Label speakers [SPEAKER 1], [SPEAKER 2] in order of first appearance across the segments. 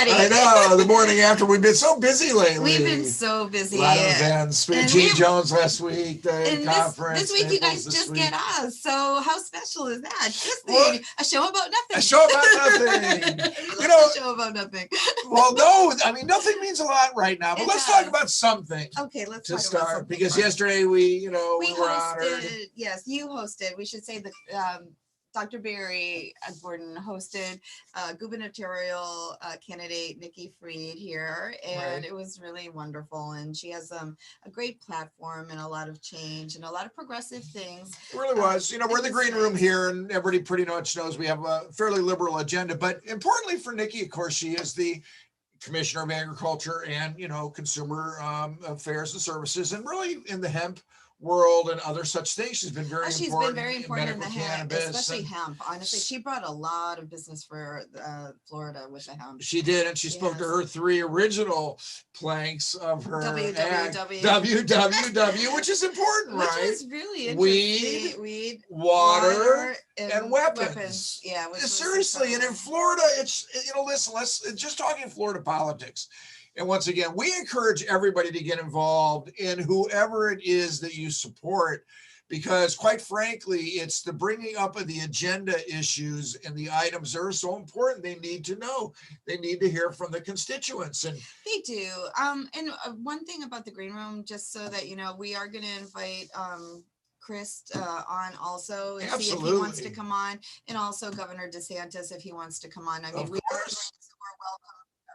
[SPEAKER 1] already.
[SPEAKER 2] I know. The morning after. We've been so busy lately.
[SPEAKER 1] We've been so busy.
[SPEAKER 2] A lot of events. Gene Jones last week, the conference.
[SPEAKER 1] This week you guys just get us. So how special is that? Just a show about nothing.
[SPEAKER 2] A show about nothing.
[SPEAKER 1] A show about nothing.
[SPEAKER 2] Well, no, I mean, nothing means a lot right now, but let's talk about something.
[SPEAKER 1] Okay, let's
[SPEAKER 2] to
[SPEAKER 1] talk
[SPEAKER 2] start,
[SPEAKER 1] about something.
[SPEAKER 2] Because yesterday we were honored.
[SPEAKER 1] Yes, you hosted. We should say the Dr. Barry Gordon hosted gubernatorial candidate Nikki Fried here, and it was really wonderful. And she has a great platform and a lot of change and a lot of progressive things.
[SPEAKER 2] It really was. We're in the green room here, and everybody pretty much knows we have a fairly liberal agenda. But importantly for Nikki, of course, she is the Commissioner of Agriculture and Consumer Affairs and Services, and really in the hemp world and other such things. She's been very important in the hemp,
[SPEAKER 1] especially hemp. Honestly, she brought a lot of business for Florida with the hemp.
[SPEAKER 2] She did, and she spoke to her 3 original planks of her
[SPEAKER 1] WWW,
[SPEAKER 2] which is important, right?
[SPEAKER 1] Which is really interesting.
[SPEAKER 2] Weed, water, and weapons.
[SPEAKER 1] Yeah.
[SPEAKER 2] Seriously, and in Florida, it's listen. Let's just talking Florida politics. And once again, we encourage everybody to get involved in whoever it is that you support, because quite frankly, it's the bringing up of the agenda issues and the items that are so important. They need to know. They need to hear from the constituents. And
[SPEAKER 1] they do. And one thing about the Green Room, just so that we are going to invite Chris on also, and see if he wants to come on, and also Governor DeSantis if he wants to come on. I mean, we're welcome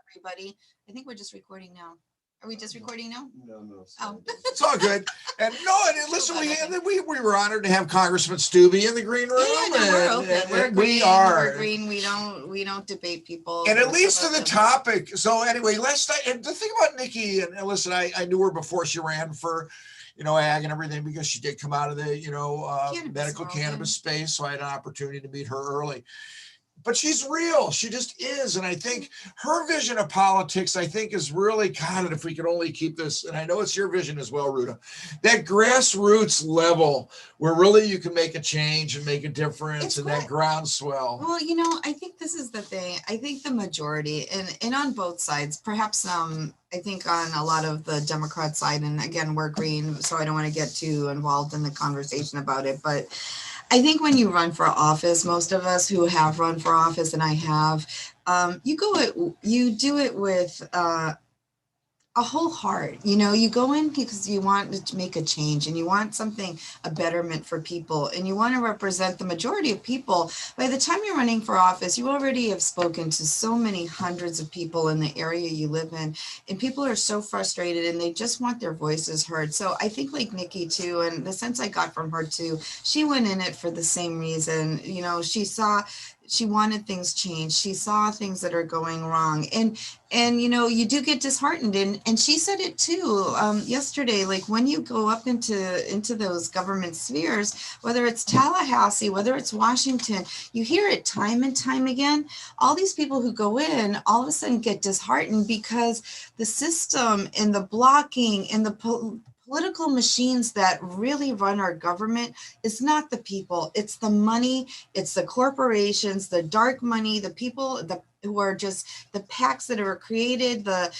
[SPEAKER 1] everybody. I think we're just recording now. Are we just recording now?
[SPEAKER 3] No.
[SPEAKER 1] Oh.
[SPEAKER 2] It's all good. And listen, we were honored to have Congressman Stubbe in the green room.
[SPEAKER 1] Yeah, we're open. We're green. We're green. We don't debate people.
[SPEAKER 2] And it leads to the topic. So anyway, and the thing about Nikki, and listen, I knew her before she ran for ag and everything, because she did come out of the medical cannabis space. So I had an opportunity to meet her early. But she's real. She just is. And I think her vision of politics, is really, God, if we could only keep this, and I know it's your vision as well, Ruta, that grassroots level where really you can make a change and make a difference, and that groundswell.
[SPEAKER 1] Well, I think this is the thing. I think the majority, and on both sides, perhaps I think on a lot of the Democrat side, and again, we're green, so I don't want to get too involved in the conversation about it, but I think when you run for office, most of us who have run for office, and I have, you do it with a whole heart. You go in because you want to make a change, and you want a betterment for people, and you want to represent the majority of people. By the time you're running for office, you already have spoken to so many hundreds of people in the area you live in, and people are so frustrated, and they just want their voices heard. So I think like Nikki too, and the sense I got from her too, she went in it for the same reason. She wanted things changed. She saw things that are going wrong. And you do get disheartened. And she said it too yesterday, like when you go up into those government spheres, whether it's Tallahassee, whether it's Washington, you hear it time and time again. All these people who go in all of a sudden get disheartened because the system and the blocking and the political machines that really run our government is not the people. It's the money, it's the corporations, the dark money, the people, who are just the PACs that are created, the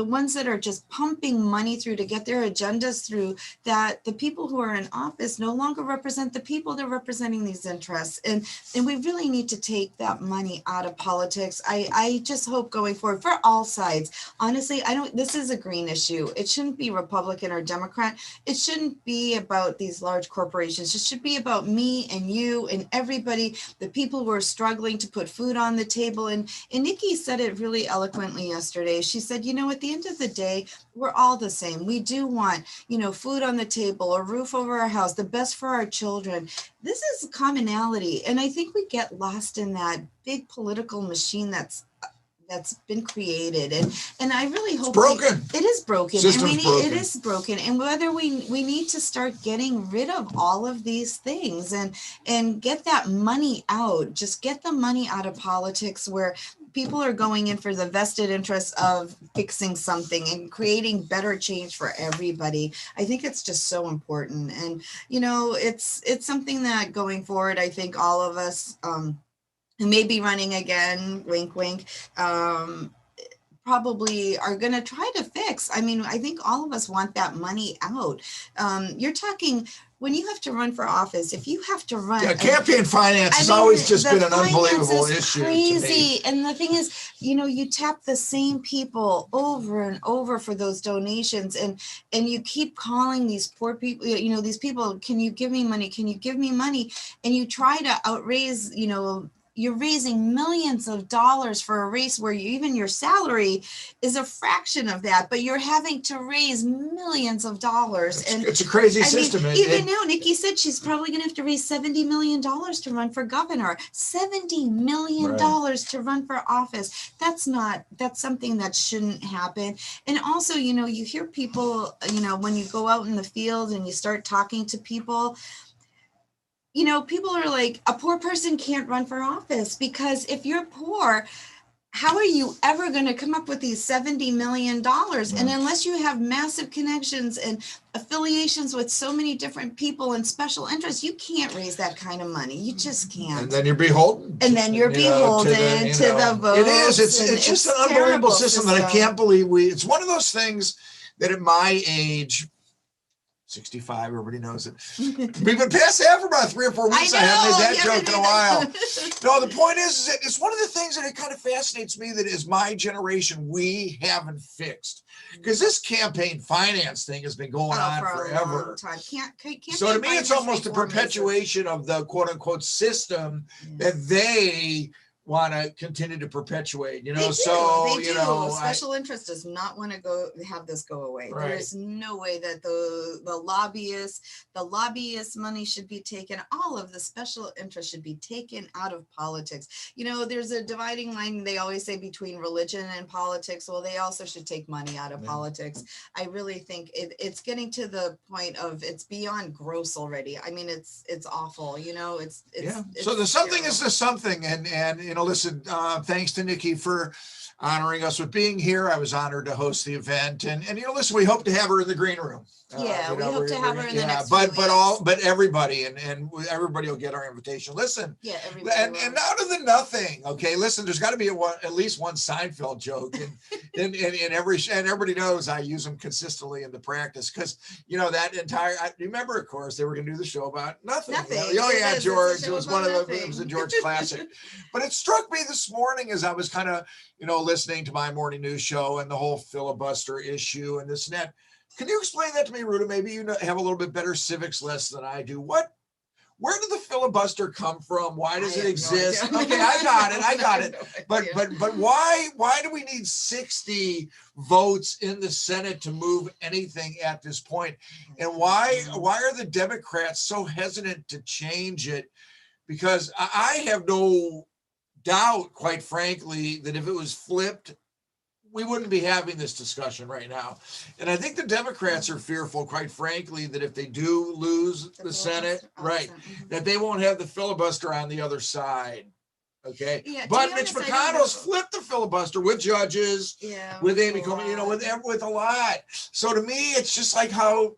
[SPEAKER 1] ones that are just pumping money through to get their agendas through, that the people who are in office no longer represent the people. They're representing these interests. And we really need to take that money out of politics. I just hope going forward for all sides, honestly, this is a green issue. It shouldn't be Republican or Democrat. It shouldn't be about these large corporations. It should be about me and you and everybody, the people who are struggling to put food on the table. And Nikki said it really eloquently yesterday. She said, at the end of the day, we're all the same. We do want, food on the table, a roof over our house, the best for our children. This is commonality. And I think we get lost in that big political machine that's been created, and I really hope it is broken. It is broken, and whether we need to start getting rid of all of these things and get that money out. Just get the money out of politics, where people are going in for the vested interest of fixing something and creating better change for everybody. I think it's just so important, and it's something that going forward, I think all of us who may be running again, wink, wink, probably are going to try to fix. I mean, I think all of us want that money out. You're talking, when you have to run for office, if you have to run,
[SPEAKER 2] campaign finance has always just been an unbelievable issue.
[SPEAKER 1] Crazy. And the thing is, you tap the same people over and over for those donations, and you keep calling these poor people, these people, can you give me money? Can you give me money? And you try to outraise, you're raising millions of dollars for a race where even your salary is a fraction of that, but you're having to raise millions of dollars.
[SPEAKER 2] It's a crazy system.
[SPEAKER 1] Even now, Nikki said she's probably going to have to raise $70 million to run for governor. $70 million to run for office. That's something that shouldn't happen. And also, you hear people, when you go out in the field and you start talking to people, people are like, a poor person can't run for office, because if you're poor, how are you ever going to come up with these $70 million? And unless you have massive connections and affiliations with so many different people and special interests, you can't raise that kind of money. You just can't.
[SPEAKER 2] And then you're beholden.
[SPEAKER 1] And then you're beholden to the votes.
[SPEAKER 2] It is. It's just an unbelievable system that I can't believe it's one of those things that at my age, 65, everybody knows it. We've been past that for about 3 or 4 weeks. I haven't made that joke in a while. No, the point is that it's one of the things that it kind of fascinates me that as my generation, we haven't fixed. Because this campaign finance thing has been going on forever. So to me, it's almost a perpetuation of the quote unquote system that they want to continue to perperpetuate,
[SPEAKER 1] special interest does not want to have this go away. There is no way that the lobbyist money should be taken. All of the special interest should be taken out of politics. There's a dividing line, they always say, between religion and politics. Well, they also should take money out of politics. I really think it's getting to the point of, it's beyond gross already. I mean, it's awful, it's
[SPEAKER 2] so the something is the something. And listen, thanks to Nikki for honoring us with being here. I was honored to host the event, and listen, we hope to have her in the green room.
[SPEAKER 1] We hope to have her in the next few weeks.
[SPEAKER 2] But everybody and everybody will get our invitation. Listen,
[SPEAKER 1] everybody
[SPEAKER 2] and out of the nothing, okay. Listen, there's got to be at least one Seinfeld joke, and everybody knows I use them consistently in the practice, because that entire. I remember, of course, they were going to do the show about nothing. George. It was it was a George classic. But it struck me this morning as I was kind of listening to my morning news show and the whole filibuster issue and this and that. Can you explain that to me, Ruta? Maybe you have a little bit better civics lesson than I do. Where did the filibuster come from? Why does it exist?
[SPEAKER 1] No
[SPEAKER 2] okay, I got it. But why do we need 60 votes in the Senate to move anything at this point? And why are the Democrats so hesitant to change it? Because I have no doubt, quite frankly, that if it was flipped, we wouldn't be having this discussion right now. And I think the Democrats are fearful, quite frankly, that if they do lose the Senate, that they won't have the filibuster on the other side. Okay. But Mitch McConnell's flipped the filibuster with judges, with Amy Coney, with a lot. So to me, it's just like how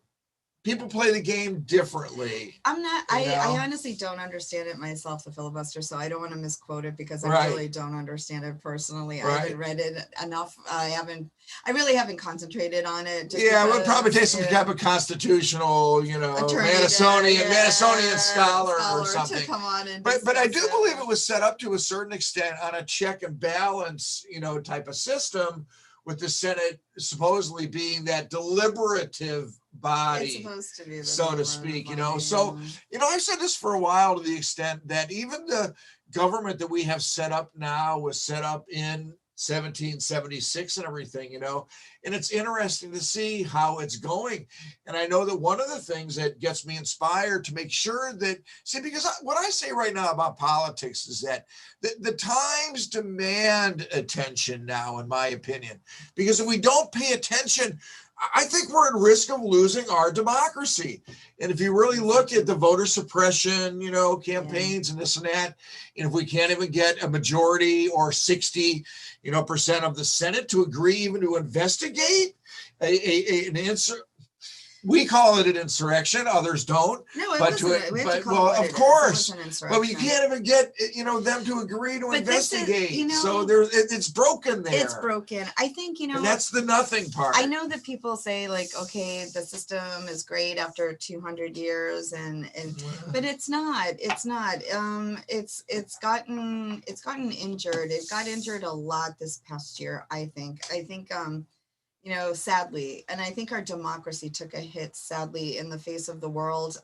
[SPEAKER 2] people play the game differently.
[SPEAKER 1] I honestly don't understand it myself, the filibuster, so I don't want to misquote it, because I really don't understand it personally. I haven't read it enough. I really haven't concentrated on it.
[SPEAKER 2] It would probably take some type of constitutional, Madisonian scholar or something.
[SPEAKER 1] To come on and
[SPEAKER 2] but I do believe it was set up to a certain extent on a check and balance, type of system, with the Senate supposedly being that deliberative body,
[SPEAKER 1] it's supposed to be,
[SPEAKER 2] so to speak, So, I've said this for a while, to the extent that even the government that we have set up now was set up in 1776 and everything, and it's interesting to see how it's going. And I know that one of the things that gets me inspired to make sure that, because what I say right now about politics is that the times demand attention now, in my opinion, because if we don't pay attention, I think we're at risk of losing our democracy. And if you really look at the voter suppression, campaigns and this and that, and if we can't even get a majority or 60, percent of the Senate to agree even to investigate an answer, We call it an insurrection. Others don't.
[SPEAKER 1] No, it
[SPEAKER 2] but
[SPEAKER 1] wasn't. We have to call
[SPEAKER 2] well,
[SPEAKER 1] it what
[SPEAKER 2] of
[SPEAKER 1] it is. It
[SPEAKER 2] course.
[SPEAKER 1] was an insurrection.
[SPEAKER 2] But you can't even get them to agree to
[SPEAKER 1] But this is,
[SPEAKER 2] investigate.
[SPEAKER 1] you know,
[SPEAKER 2] So it's broken there.
[SPEAKER 1] It's broken. I think,
[SPEAKER 2] and that's the nothing part.
[SPEAKER 1] I know that people say like, okay, the system is great after 200 years, but it's not. It's not. It's gotten injured. It got injured a lot this past year. I think. Sadly, and I think our democracy took a hit, sadly, in the face of the world.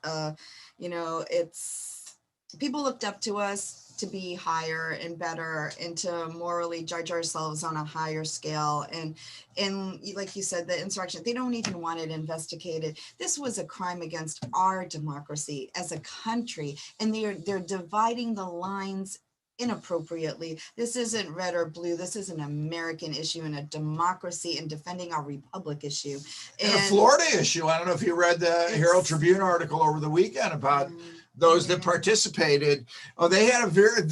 [SPEAKER 1] It's people looked up to us to be higher and better and to morally judge ourselves on a higher scale. And like you said, the insurrection, they don't even want it investigated. This was a crime against our democracy as a country, and they're dividing the lines inappropriately. This isn't red or blue. This is an American issue and a democracy and defending our republic issue.
[SPEAKER 2] And a Florida issue. I don't know if you read the Herald Tribune article over the weekend about those that participated. Oh, they had a very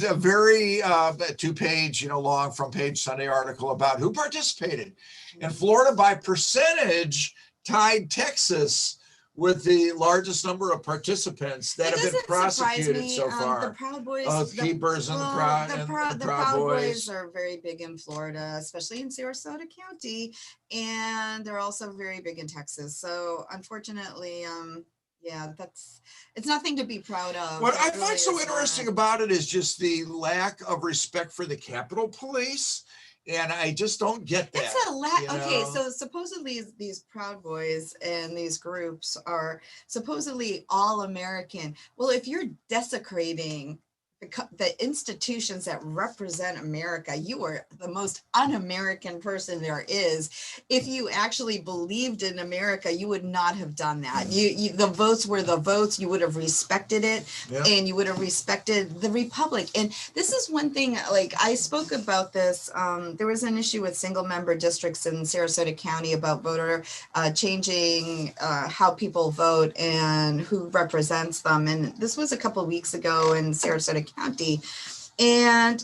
[SPEAKER 2] 2-page, long front page Sunday article about who participated. And Florida, by percentage, tied Texas with the largest number of participants that have been prosecuted so far.
[SPEAKER 1] The Proud Boys,
[SPEAKER 2] Keepers and the Proud
[SPEAKER 1] Boys are very big in Florida, especially in Sarasota County, and they're also very big in Texas. So unfortunately, it's nothing to be proud of.
[SPEAKER 2] What I find so interesting about it is just the lack of respect for the Capitol Police. And I just don't get that.
[SPEAKER 1] It's a lack. Okay, so supposedly these Proud Boys and these groups are supposedly all American. Well, if you're desecrating the institutions that represent America, you are the most un-American person there is. If you actually believed in America, you would not have done that. The votes were the votes. You would have respected it, and you would have respected the republic. And this is one thing, like I spoke about this. There was an issue with single member districts in Sarasota County about voter changing how people vote and who represents them. And this was a couple of weeks ago in Sarasota County. And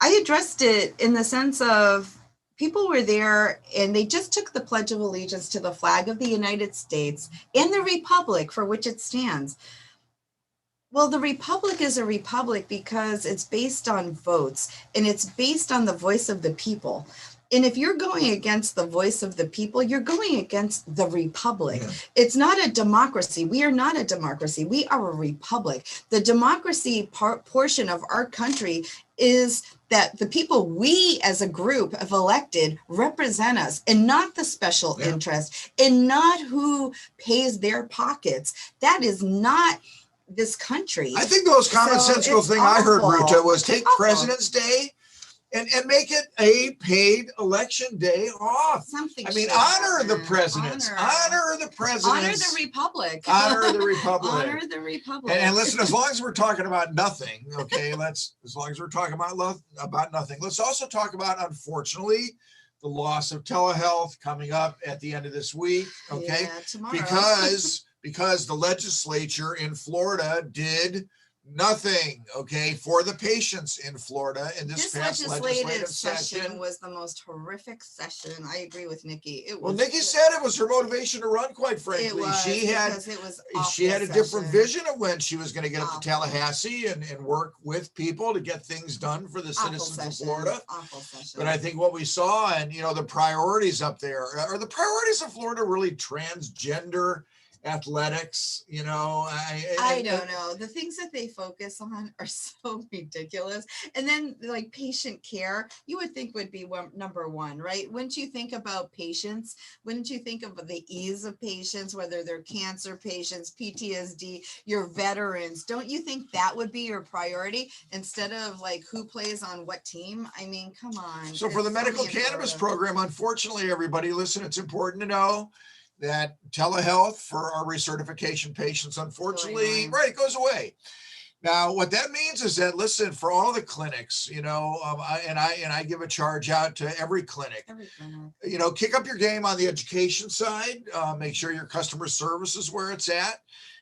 [SPEAKER 1] I addressed it in the sense of people were there and they just took the Pledge of Allegiance to the flag of the United States and the republic for which it stands. Well, the republic is a republic because it's based on votes and it's based on the voice of the people. And if you're going against the voice of the people, you're going against the republic. Yeah. It's not a democracy. We are not a democracy. We are a republic. The democracy portion of our country is that the people we as a group have elected represent us and not the special interest and not who pays their pockets. That is not this country.
[SPEAKER 2] I think the most commonsensical thing I heard, Ruta, was take President's Day and make it a paid election day off. Honor the presidents. Honor the presidents.
[SPEAKER 1] Honor the republic.
[SPEAKER 2] Honor the republic.
[SPEAKER 1] Honor the republic.
[SPEAKER 2] And listen, as long as we're talking about nothing, okay, as long as we're talking about nothing, let's also talk about, unfortunately, the loss of telehealth coming up at the end of this week, okay?
[SPEAKER 1] Yeah, tomorrow.
[SPEAKER 2] Because the legislature in Florida did nothing, okay, for the patients in Florida in this past legislative session.
[SPEAKER 1] Was the most horrific session. I agree with Nikki.
[SPEAKER 2] Nikki said it was her motivation to run, quite frankly. She had a different vision of when she was going to get up to Tallahassee and work with people to get things done for the citizens of Florida.
[SPEAKER 1] Awful session.
[SPEAKER 2] But I think what we saw, and the priorities up there, are the priorities of Florida really transgender athletics?
[SPEAKER 1] I don't know. The things that they focus on are so ridiculous. And then like patient care, you would think would be number one, right? Wouldn't you think about patients? Wouldn't you think of the ease of patients, whether they're cancer patients, PTSD, your veterans? Don't you think that would be your priority instead of like who plays on what team? I mean, come on.
[SPEAKER 2] So for the medical cannabis program, unfortunately, everybody, listen, it's important to know that telehealth for our recertification patients, unfortunately, it goes away. Now, what that means is that, listen, for all the clinics, I give a charge out to every clinic. Kick up your game on the education side. Make sure your customer service is where it's at.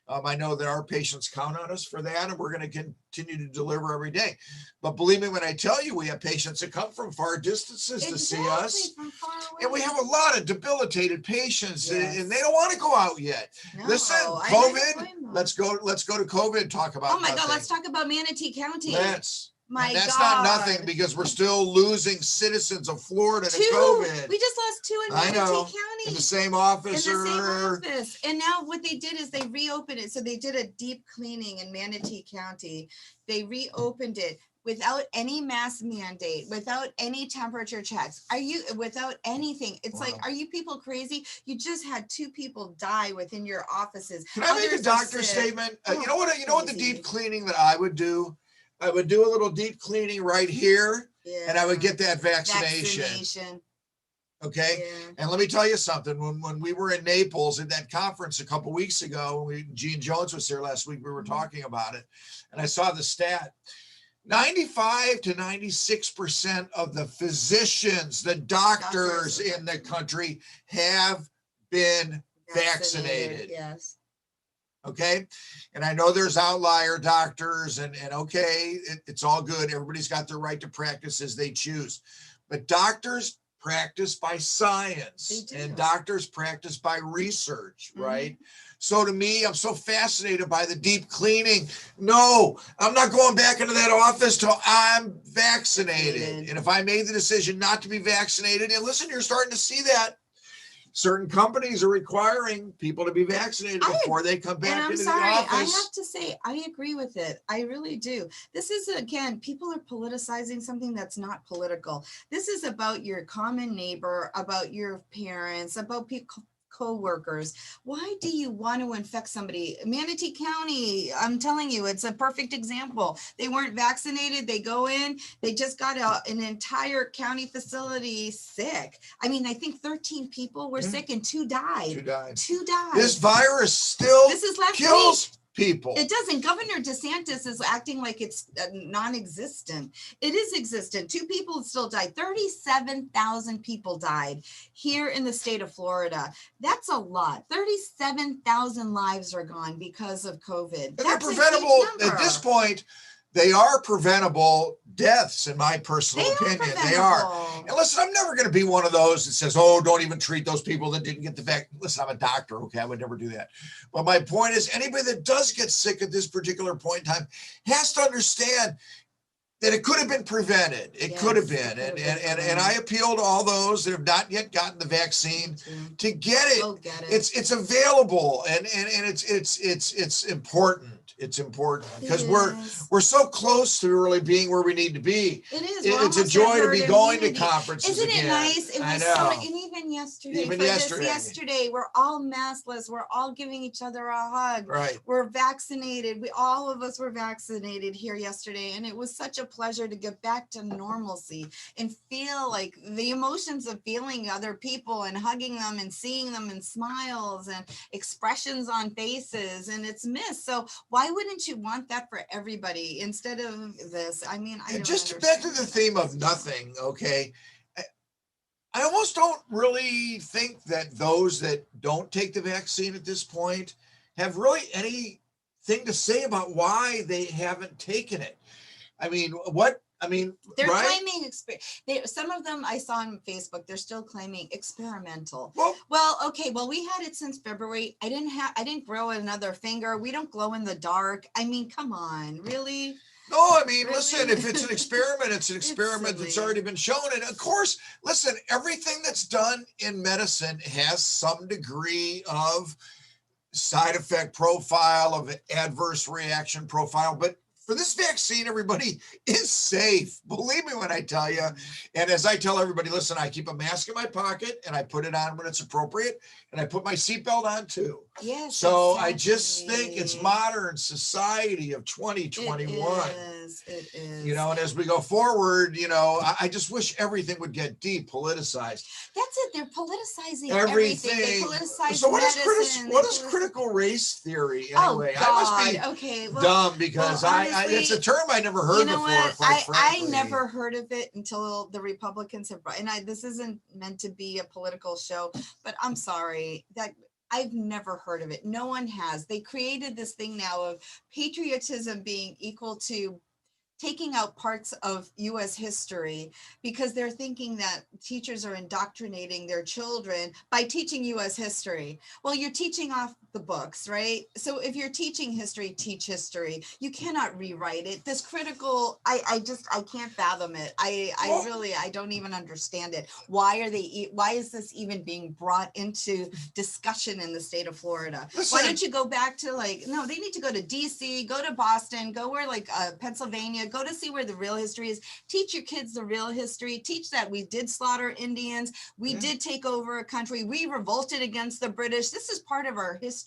[SPEAKER 2] I know that our patients count on us for that, and we're going to continue to deliver every day. But believe me when I tell you, we have patients that come from far distances to see us.
[SPEAKER 1] From far away.
[SPEAKER 2] And we have a lot of debilitated patients,
[SPEAKER 1] Yes.
[SPEAKER 2] and they don't want to go out yet.
[SPEAKER 1] No,
[SPEAKER 2] Listen, COVID, let's go to COVID, talk about
[SPEAKER 1] Oh my God,
[SPEAKER 2] nothing.
[SPEAKER 1] let's talk about Manatee County.
[SPEAKER 2] Let's.
[SPEAKER 1] My
[SPEAKER 2] and that's
[SPEAKER 1] God.
[SPEAKER 2] not nothing, because we're still losing citizens of Florida to
[SPEAKER 1] 2.
[SPEAKER 2] COVID.
[SPEAKER 1] We just lost 2 in
[SPEAKER 2] I
[SPEAKER 1] Manatee
[SPEAKER 2] know.
[SPEAKER 1] County.
[SPEAKER 2] In the same office.
[SPEAKER 1] In the same office. And now what they did is they reopened it. So they did a deep cleaning in Manatee County. They reopened it without any mask mandate, without any temperature checks. Without anything? It's like, are you people crazy? You just had 2 people die within your offices.
[SPEAKER 2] Can I make a doctor statement? You know what the deep cleaning that I would do? I would do a little deep cleaning right here, and I would get that vaccination. Okay.
[SPEAKER 1] Yeah.
[SPEAKER 2] And let me tell you something. When we were in Naples at that conference a couple of weeks ago, Gene Jones was here last week, we were talking about it, and I saw the stat. 95 to 96% of the physicians, the doctors in the country have been vaccinated.
[SPEAKER 1] Yes.
[SPEAKER 2] Okay. And I know there's outlier doctors, and okay, it's all good. Everybody's got their right to practice as they choose. But doctors practice by science, and doctors practice by research, right? So to me, I'm so fascinated by the deep cleaning. No, I'm not going back into that office till I'm vaccinated. And if I made the decision not to be vaccinated, and listen, you're starting to see that. Certain companies are requiring people to be vaccinated before they come back into the office.
[SPEAKER 1] I have to say, I agree with it. I really do. This is, again, people are politicizing something that's not political. This is about your common neighbor, about your parents, about people, co-workers. Why do you want to infect somebody? Manatee County, I'm telling you, it's a perfect example. They weren't vaccinated. They go in, they just got an entire county facility sick. I mean, I think 13 people were sick and 2 died. 2 died.
[SPEAKER 2] This virus still kills people.
[SPEAKER 1] It doesn't. Governor DeSantis is acting like it's non-existent. It is existent. 2 people still died. 37,000 people died here in the state of Florida. That's a lot. 37,000 lives are gone because of COVID.
[SPEAKER 2] And they're preventable at this point. They are preventable deaths, in my personal opinion. They are. And listen, I'm never going to be one of those that says, oh, don't even treat those people that didn't get the vaccine. Listen, I'm a doctor, okay? I would never do that. But my point is, anybody that does get sick at this particular point in time has to understand that it could have been prevented. It could have been. And I appeal to all those that have not yet gotten the vaccine to get it. It's available, and it's important. It's important because we're so close to really being where we need to be.
[SPEAKER 1] It is.
[SPEAKER 2] It's a joy to be going to conferences.
[SPEAKER 1] Isn't it nice? It was so, and even yesterday, yesterday, we're all maskless. We're all giving each other a hug.
[SPEAKER 2] Right.
[SPEAKER 1] We're vaccinated. All of us were vaccinated here yesterday, and it was such a pleasure to get back to normalcy and feel like the emotions of feeling other people and hugging them and seeing them and smiles and expressions on faces, and it's missed. So why wouldn't you want that for everybody instead of this? I mean, I don't
[SPEAKER 2] just back to the theme of nothing. Okay. I almost don't really think that those that don't take the vaccine at this point have really anything to say about why they haven't taken it. I mean, they're
[SPEAKER 1] claiming some of them I saw on Facebook, they're still claiming experimental. Well, okay, we had it since February. I didn't grow another finger. We don't glow in the dark. I mean, come on, really?
[SPEAKER 2] No, I mean, listen, if it's an experiment, it's an experiment that's already been shown. And of course, listen, everything that's done in medicine has some degree of side effect profile, of adverse reaction profile, but for this vaccine, everybody is safe. Believe me when I tell you. And as I tell everybody, listen, I keep a mask in my pocket and I put it on when it's appropriate. And I put my seatbelt on too.
[SPEAKER 1] Yes.
[SPEAKER 2] So exactly. I just think it's modern society of 2021.
[SPEAKER 1] It is.
[SPEAKER 2] You know, and as we go forward, you know, I just wish everything would get depoliticized.
[SPEAKER 1] That's it. They're politicizing everything. They politicize
[SPEAKER 2] so what
[SPEAKER 1] medicine.
[SPEAKER 2] What is critical race theory anyway?
[SPEAKER 1] Oh, God.
[SPEAKER 2] I must be dumb because it's a term I never heard before.
[SPEAKER 1] I never heard of it until the Republicans have brought, and this isn't meant to be a political show, but I'm sorry that I've never heard of it. No one has. They created this thing now of patriotism being equal to taking out parts of US history because they're thinking that teachers are indoctrinating their children by teaching US history. Well, you're teaching off the books, right? So if you're teaching history, teach history. You cannot rewrite it. This critical, I can't fathom it. I don't even understand it. Why is this even being brought into discussion in the state of Florida? Why don't you go back to no, they need to go to DC, go to Boston, go where Pennsylvania, go to see where the real history is. Teach your kids the real history. Teach that we did slaughter Indians. We did take over a country. We revolted against the British. This is part of our history.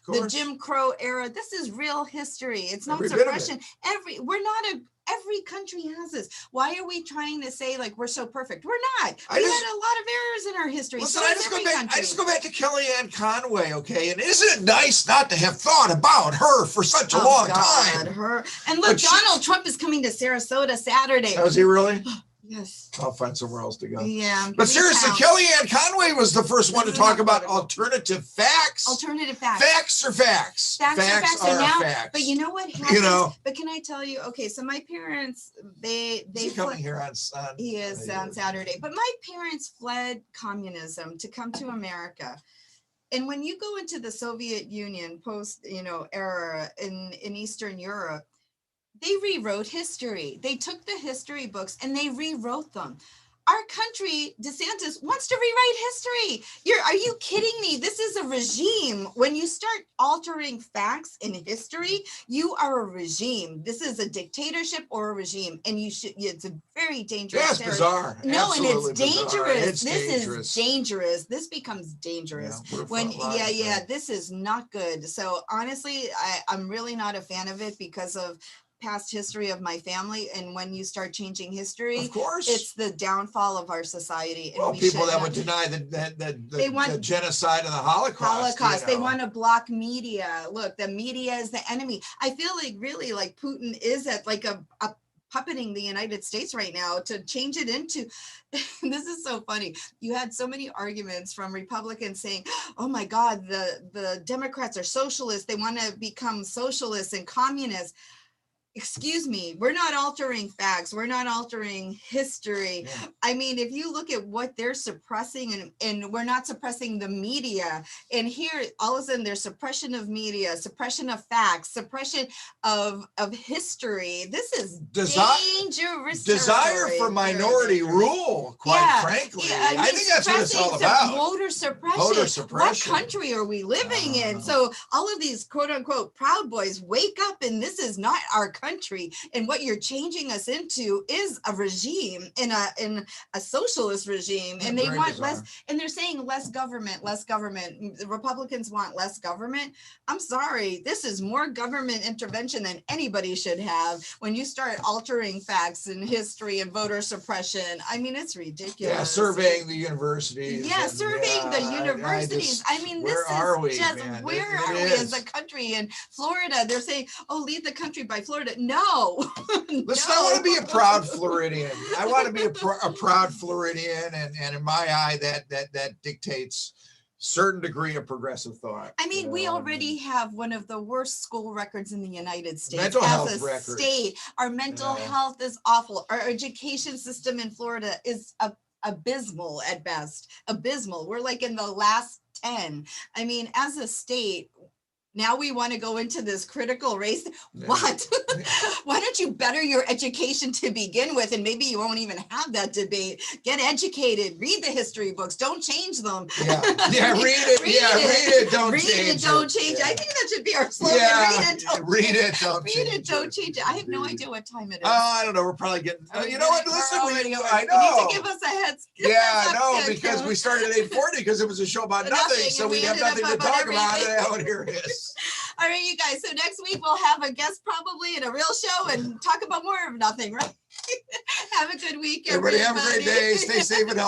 [SPEAKER 1] The Jim Crow era. This is real history. It's not suppression. Every country has this. Why are we trying to say we're so perfect? We're not. We had a lot of errors in our history.
[SPEAKER 2] Listen, I just go back to Kellyanne Conway, okay? And isn't it nice not to have thought about her for such a long time?
[SPEAKER 1] And look, Donald Trump is coming to Sarasota Saturday.
[SPEAKER 2] Oh, is he really?
[SPEAKER 1] Yes.
[SPEAKER 2] I'll find somewhere else to go.
[SPEAKER 1] Yeah.
[SPEAKER 2] But seriously, Kellyanne Conway was the first one to talk about alternative facts.
[SPEAKER 1] Alternative facts.
[SPEAKER 2] Facts are facts. Facts are facts.
[SPEAKER 1] But you know what happens? But can I tell you? Okay, so my parents, they
[SPEAKER 2] coming here on
[SPEAKER 1] he is on Saturday. But my parents fled communism to come to America. And when you go into the Soviet Union post, era in Eastern Europe, they rewrote history. They took the history books and they rewrote them. Our country, DeSantis, wants to rewrite history. Are you kidding me? This is a regime. When you start altering facts in history, you are a regime. This is a dictatorship or a regime. And it's a very dangerous.
[SPEAKER 2] Yeah, it's bizarre.
[SPEAKER 1] No,
[SPEAKER 2] absolutely
[SPEAKER 1] and it's dangerous.
[SPEAKER 2] This
[SPEAKER 1] is dangerous. This becomes dangerous. This is not good. So honestly, I'm really not a fan of it because of past history of my family, and when you start changing history,
[SPEAKER 2] of course,
[SPEAKER 1] it's the downfall of our society. And
[SPEAKER 2] well, people that would deny the genocide of the Holocaust.
[SPEAKER 1] They want to block media. Look, the media is the enemy. I feel really Putin is at a puppeting the United States right now to change it into. This is so funny. You had so many arguments from Republicans saying, oh my God, the Democrats are socialists. They want to become socialists and communists. Excuse me, we're not altering facts. We're not altering history. Yeah. I mean, if you look at what they're suppressing, and we're not suppressing the media, and here all of a sudden there's suppression of media, suppression of facts, suppression of history. This is dangerous.
[SPEAKER 2] Desire for minority rule, quite frankly. Yeah, I think that's what it's all about.
[SPEAKER 1] Voter suppression. What country are we living in? So all of these quote unquote Proud Boys, wake up, and this is not our country, and what you're changing us into is a regime, in a socialist regime, and they want less, and they're saying less government. The Republicans want less government. I'm sorry, this is more government intervention than anybody should have when you start altering facts and history and voter suppression. I mean, it's ridiculous.
[SPEAKER 2] Yeah, surveying the universities.
[SPEAKER 1] Yeah, surveying the universities. I mean, this is just where are we as a country? In Florida, they're saying, oh, leave the country by Florida. No.
[SPEAKER 2] Listen, I want to be a proud Floridian. I want to be a proud Floridian, and in my eye, that dictates certain degree of progressive thought.
[SPEAKER 1] I mean, we already have one of the worst school records in the United States.
[SPEAKER 2] Mental health records.
[SPEAKER 1] Our mental health is awful. Our education system in Florida is abysmal at best. Abysmal. We're in the last 10. I mean, as a state, now we want to go into this critical race. Yeah. What? Why don't you better your education to begin with? And maybe you won't even have that debate. Get educated. Read the history books. Don't change them.
[SPEAKER 2] Yeah, read it. Read it. Don't change it.
[SPEAKER 1] I think that should be our slogan.
[SPEAKER 2] Yeah.
[SPEAKER 1] Read
[SPEAKER 2] it. Don't
[SPEAKER 1] change it. I have no idea what time it is.
[SPEAKER 2] I don't know. We're probably getting. You know what? Listen, I know.
[SPEAKER 1] You need to give us a heads.
[SPEAKER 2] Yeah, no, because we started at 8:40 because it was a show about nothing, so we have nothing to talk about. And here it is.
[SPEAKER 1] All right, you guys. So next week we'll have a guest probably in a real show and talk about more of nothing, right? Have a good week,
[SPEAKER 2] everybody. Have a great day. Stay safe and healthy.